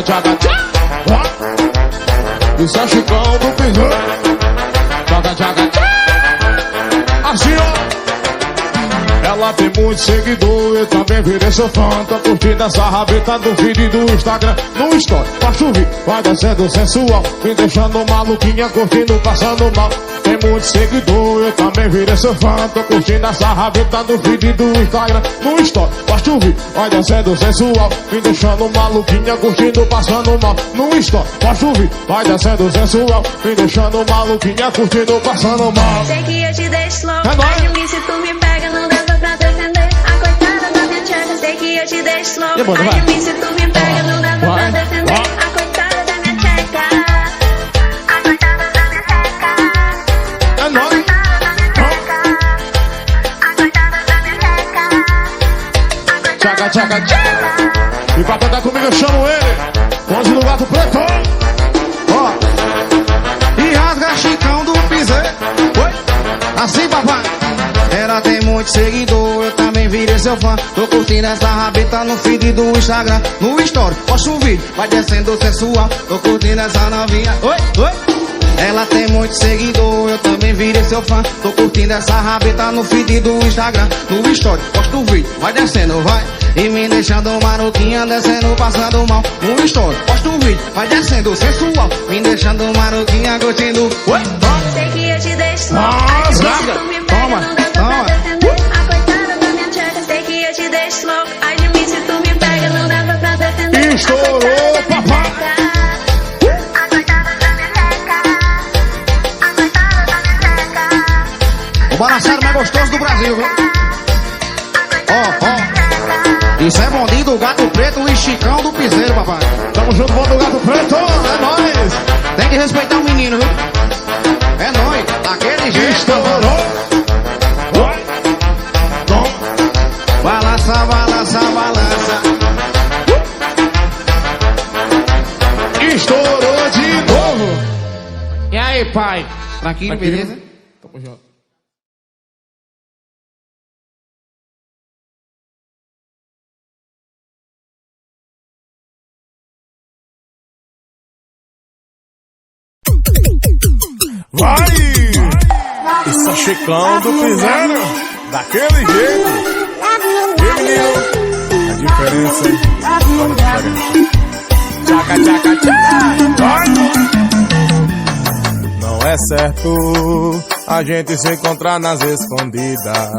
tchaca, tchaca, tchaca. Isso é Chicão do piseiro. Tchaca, tchaca, tchaca. Assim, ó. Ela tem muito seguidor, eu também virei seu fã. Tô curtindo essa rabeta do vídeo do Instagram. No story, pra chover, vai descendo sensual, me deixando maluquinha, curtindo, passando mal. Tem muito seguidor, eu também virei seu fã. Tô curtindo essa rabeta do vídeo do Instagram. No story, pra chover, vai descendo sensual, me deixando maluquinha, curtindo, passando mal. No story, pra chover, vai descendo sensual, me deixando maluquinha, curtindo, passando mal. Sei que eu te deixo louco, mas se tu me pega, não dá pra defender. A coitada da minha tcheca, sei que eu te deixo louco. Mas se tu me pega, não dá pra defender. A coitada da minha tcheca. A coitada da minha tcheca. A coitada da minha tcheca. A coitada da minha tcheca. Tchaca, tchaca, tchaca. E pra cantar comigo eu chamo ele, Conde do Gato Preto. Ó. E rasga Chicão do piseiro. Oi, assim papai. Ela tem muito seguidor, eu também virei seu fã. Tô curtindo essa rabeta no feed do Instagram. No story, posto um vídeo, vai descendo sensual. Tô curtindo essa novinha. Oi, oi. Ela tem muito seguidor, eu também virei seu fã. Tô curtindo essa rabeta no feed do Instagram. No story, posto um vídeo, vai descendo, vai. E me deixando maroquinha, descendo, passando mal. No story, posto um vídeo, vai descendo sensual. Me deixando maroquinha, curtindo. Oi, sei que eu te deixo louco. Se tu me pega, não dá pra defender. A coitada da minha tcheca, sei que eu te deixo louco. Ai de mim, se tu me pega, não dá pra defender. Estourou, papai. A coitada da minha tcheca. A coitada da minha tcheca. o balançado mais gostoso do Brasil, viu? Ó, ó. Isso é bondinho do Gato Preto e Chicão do piseiro, papai. Tamo junto, bom do Gato Preto, é nóis. Tem que respeitar o menino, viu? É nóis, daquele jeito. Estourou. Vai. Toma. Balança, balança, balança. Estourou de novo. E aí, pai? Tranquilo, beleza? Tamo junto. Vai! Isso é Chicão do piseiro, daquele jeito. E menino, a diferença, tchaca, tchaca, tchaca. Vai! Não é certo a gente se encontrar nas escondidas.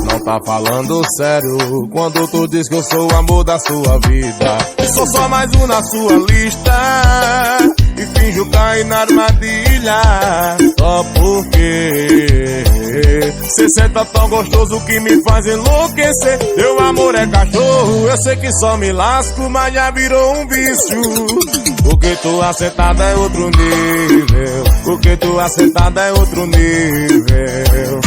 Não tá falando sério quando tu diz que eu sou o amor da sua vida. Sou só mais um na sua lista e finjo cair na armadilha. Só porque cê senta tão gostoso que me faz enlouquecer. Teu amor é cachorro, eu sei que só me lasco, mas já virou um vício. Porque tua sentada é outro nível. Porque tua sentada é outro nível.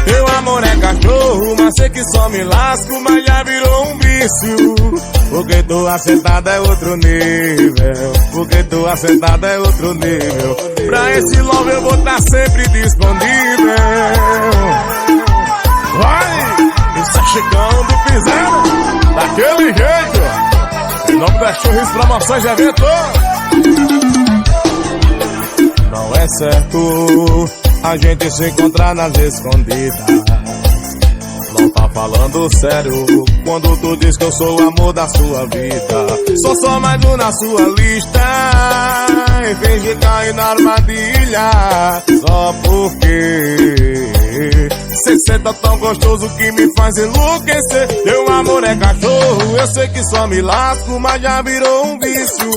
Teu amor é cachorro, mas sei que só me lasco, mas já virou um vício. Porque tua sentada é outro nível. Porque tua sentada é outro nível. Pra esse love eu vou estar sempre disponível. Vai! Isso é Chicão do piseiro, daquele jeito. Em nome das Churris Promoções de Evento. Não é certo a gente se encontrar nas escondidas. Não tá falando sério quando tu diz que eu sou o amor da sua vida. Sou só mais um na sua lista e finge cair na armadilha. Só porque cê senta tão gostoso que me faz enlouquecer. Teu amor é cachorro, eu sei que só me lasco, mas já virou um vício.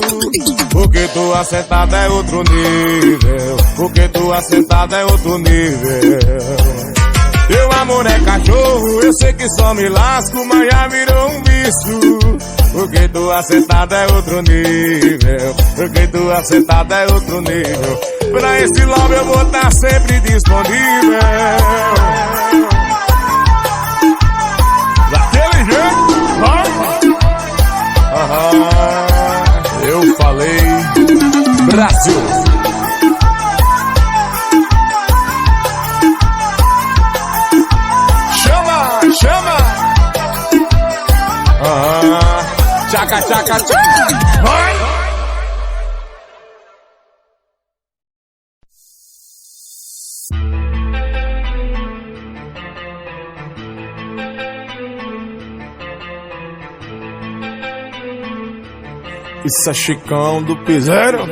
Porque tua sentada é outro nível. Porque tua sentada é outro nível. Teu amor é cachorro, eu sei que só me lasco, mas já virou um vício. Porque tua sentada é outro nível. Porque tua sentada é outro nível. Pra esse love eu vou estar sempre disponível. Daquele jeito, vai! Eu falei Brasil. Chama! Tchaca, tchaca, tchaca! Isso é Chicão do Piseiro.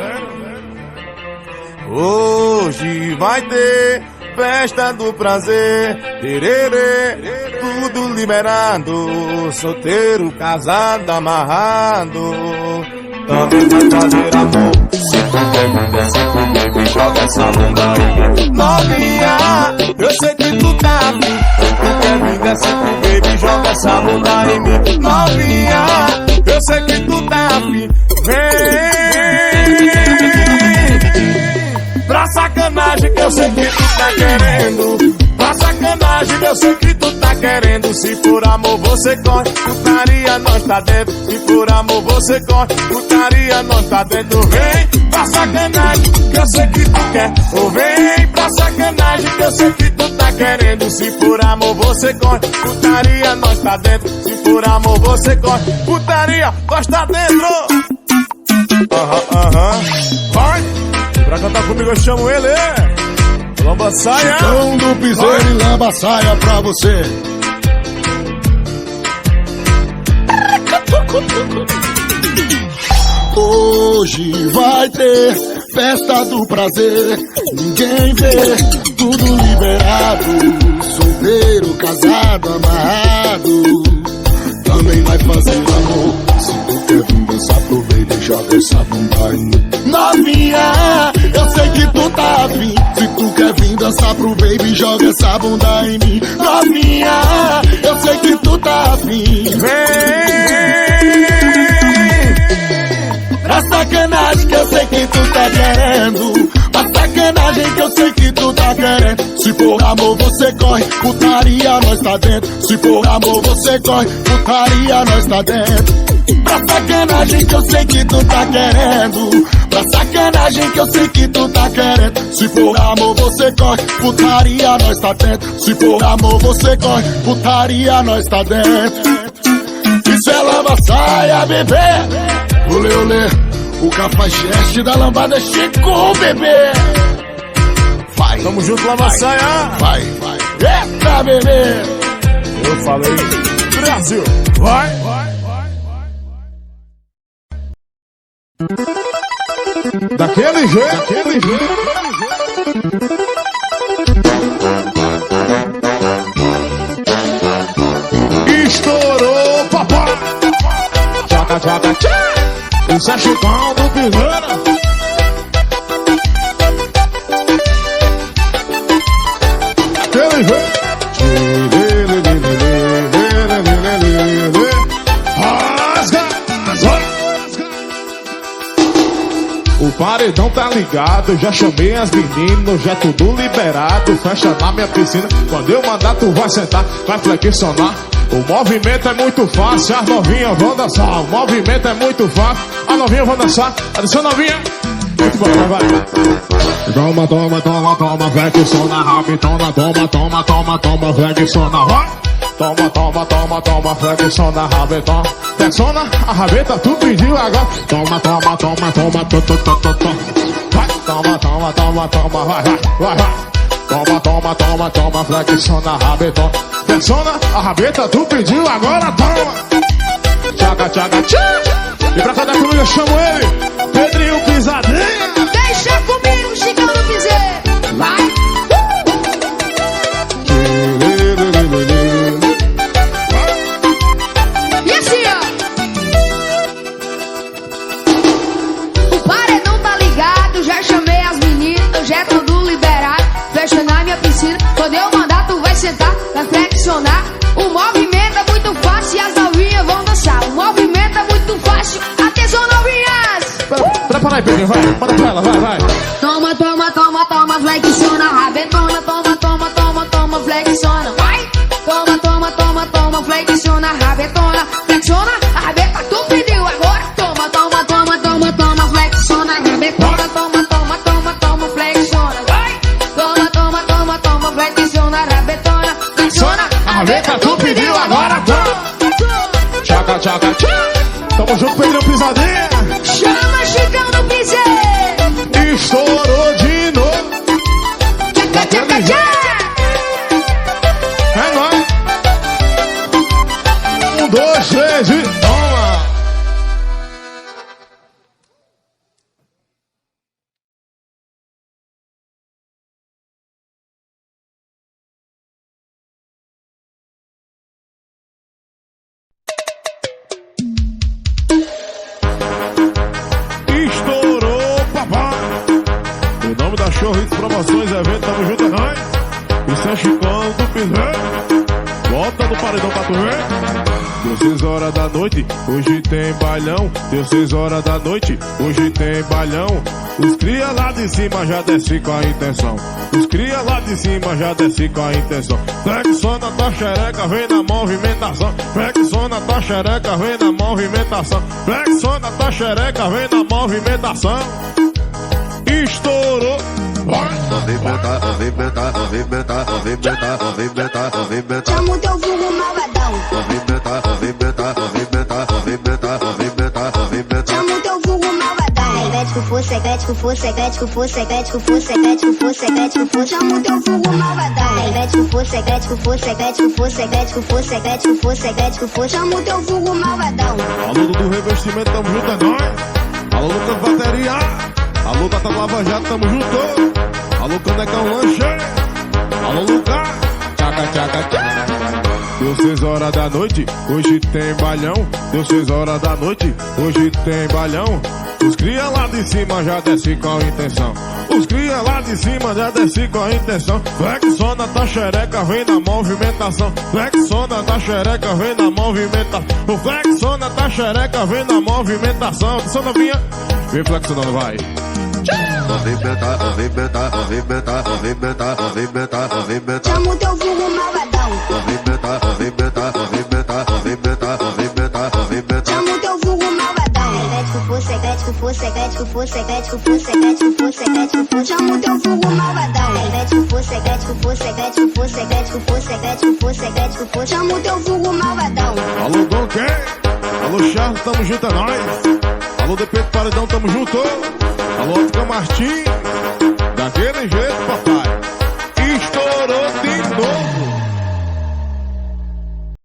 Hoje vai ter festa do prazer, tererê, tudo liberado, solteiro, casado, amarrado. Também vai fazer amor. Se tu quer me descer comigo e joga essa bunda aí. Novinha, eu sei que tu tá afim. Tu quer me descer comigo e joga essa bunda em mim. Novinha, eu sei que tu tá afim. Vem pra sacanagem que eu sei que tu tá querendo. Pra sacanagem que eu sei que tu tá querendo. Se por amor você corre, putaria nós tá dentro. Se por amor você corre, putaria nós tá dentro. Vem pra sacanagem que eu sei que tu quer. Ou vem pra sacanagem que eu sei que tu tá querendo. Se por amor você corre, putaria nós tá dentro. Se por amor você corre, putaria nós tá dentro. Vai! Pra cantar comigo eu chamo ele, Lamba Saia. Chicão do Piseiro e Lamba Saia pra você. Hoje vai ter festa do prazer, ninguém vê, tudo liberado, solteiro, casado, amarrado. Também vai fazer amor. Se tu quer vir dançar, aproveita e joga essa bunda em mim. Novinha, eu sei que tu tá afim. Se tu quer vir dançar pro baby, joga essa bunda em mim. Novinha, eu sei que tu tá afim. Vem pra sacanagem que eu sei que tu tá querendo. Pra sacanagem que eu sei que tu tá querendo. Se por amor você corre, putaria nós tá dentro. Se por amor você corre, putaria nós tá dentro. Pra sacanagem que eu sei que tu tá querendo. Pra sacanagem que eu sei que tu tá querendo. Se por amor você corre, putaria nós tá dentro. Se por amor você corre, putaria nós tá dentro. Isso é Lamba Saia, bebê. Olê, olê, o cafajeste da lambada chegou, bebê. Vai, tamo junto, Lamba Saia. Vai, vai, eita, bebê. Eu falei, Brasil, vai. Daquele jeito, daquele jeito. Estourou, papai. Joga, joga, tchau. Isso é Chicão do Piseiro. Aquele jeito. Rasga, rasga. O paredão tá ligado, já chamei as meninas, já é tudo liberado. Fecha na minha piscina, quando eu mandar tu vai sentar, vai flexionar. O movimento é muito fácil, as novinhas vão dançar. O movimento é muito fácil, as novinhas vão dançar. Atenção, novinha. Muito bom, vai. Toma, toma, toma, toma, flexiona, rabitona. Toma, toma, toma, toma, flexiona, vai. Toma, toma, toma, toma, flexiona, rabitona. Flexiona, a rabeta, tu pediu agora. Toma, toma, toma, toma, vai. Toma, toma, toma, toma, vai. Toma, toma, toma, toma, flexiona, rabetona. Flexiona, a rabeta, tu pediu, agora toma. Tchaga, tchaga, tchaga. E pra cantar comigo eu chamo ele, Pedrinho Pisadinha. Deixa comigo, Chicão do Piseiro. Vai. E assim, ó. O paredão tá ligado, já chamei as meninas, já é tudo liberado. Fecha na minha piscina, quando eu mandar tu vai sentar, vai flexionar. O movimento é muito fácil e as novinhas vão dançar. O movimento é muito fácil, atenção novinhas. Para aí, Pedrinho, vai, manda pra ela, vai. Toma, toma, toma, toma, flexiona, rabetona. Toma, toma, toma, toma, flexiona, vai. Toma, toma, toma, toma, flexiona, rabetona. Flexiona, a rabeta tu pediu agora. Toma, toma, toma, toma, toma, flexiona, rabetona. Toma, toma, toma, toma, flexiona, vai. Toma, toma, toma, toma, flexiona, rabetona. Flexiona, a rabeta tu pediu agora. Tchaga, tchaga, tchaga. Tamo junto, Pedrinho Pisadinha. Chama Chicão do Piseiro. Estourou de novo. Tchaca, tchaca, tchaca. É nóis. 1, 2, 3 e toma. Cachorritos, promoções, evento, tamo junto, é nóis. Isso é Chicão do Piseiro. Bota no paredão pra tu ver. Deu 6 horas da noite, hoje tem bailão. Deu 6 horas da noite, hoje tem bailão. Os cria lá de cima já desce com a intenção. Os cria lá de cima já desce com a intenção. Flexiona tua xereca, vem na movimentação. Flexiona tua xereca, vem na movimentação. Flexiona tua xereca, vem na movimentação. Estourou. Movimenta, movimenta, movimenta, movimenta, movimenta, movimenta. Chama o teu vulgo malvadão. Movimenta, movimenta, movimenta, movimenta, movimenta, movimenta. Chama o teu vulgo malvadão. Secrete, fufu, secrete, fufu, secrete, fufu, secrete, fufu, secrete, fufu, secrete, fufu. Chama o teu vulgo malvadão. Secrete, fufu, secrete, fufu, secrete, fufu, secrete, fufu, secrete, fufu, secrete, fufu. Chama o teu vulgo malvadão. Alô do revestimento, tamo junto, é nóis. Alô Lucas Bateria. Alô Tata Lava Jato, tamo junto. Alô Canecão Lanche. Alô Lucas. Tchaca, tchaca, tchaca. Deu 6 horas da noite, hoje tem bailão. Deu 6 horas da noite, hoje tem bailão. Os cria lá de cima já desce com a intenção. Os cria lá de cima já desce com a intenção. Flexiona tua xereca, vem na movimentação. Flexiona tua xereca, vem na movimentação. O flexiona tua xereca, vem na movimentação. Atenção novinha, vem flexionando, vai. Movimenta, movimenta, movimenta, movimenta, movimenta, movimenta. Chama o teu vulgo malvadão. Movimenta, movimenta, movimenta, movimenta, movimenta, movimenta. Chama o teu vulgo malvadão. Secrete, fufu, secrete, fufu, secrete, fufu, secrete, fufu, secrete, fufu. Chama o teu vulgo malvadão. Secrete, fufu, secrete, fufu, secrete, fufu, secrete, fufu, secrete, fufu, secrete, fufu. Chama o teu vulgo malvadão. Alô Donkey. Alô Charles, tamo junto, é nóis. Alô DP do Paredão, tamo junto. Alô Ótica Martins. Daquele jeito, papai.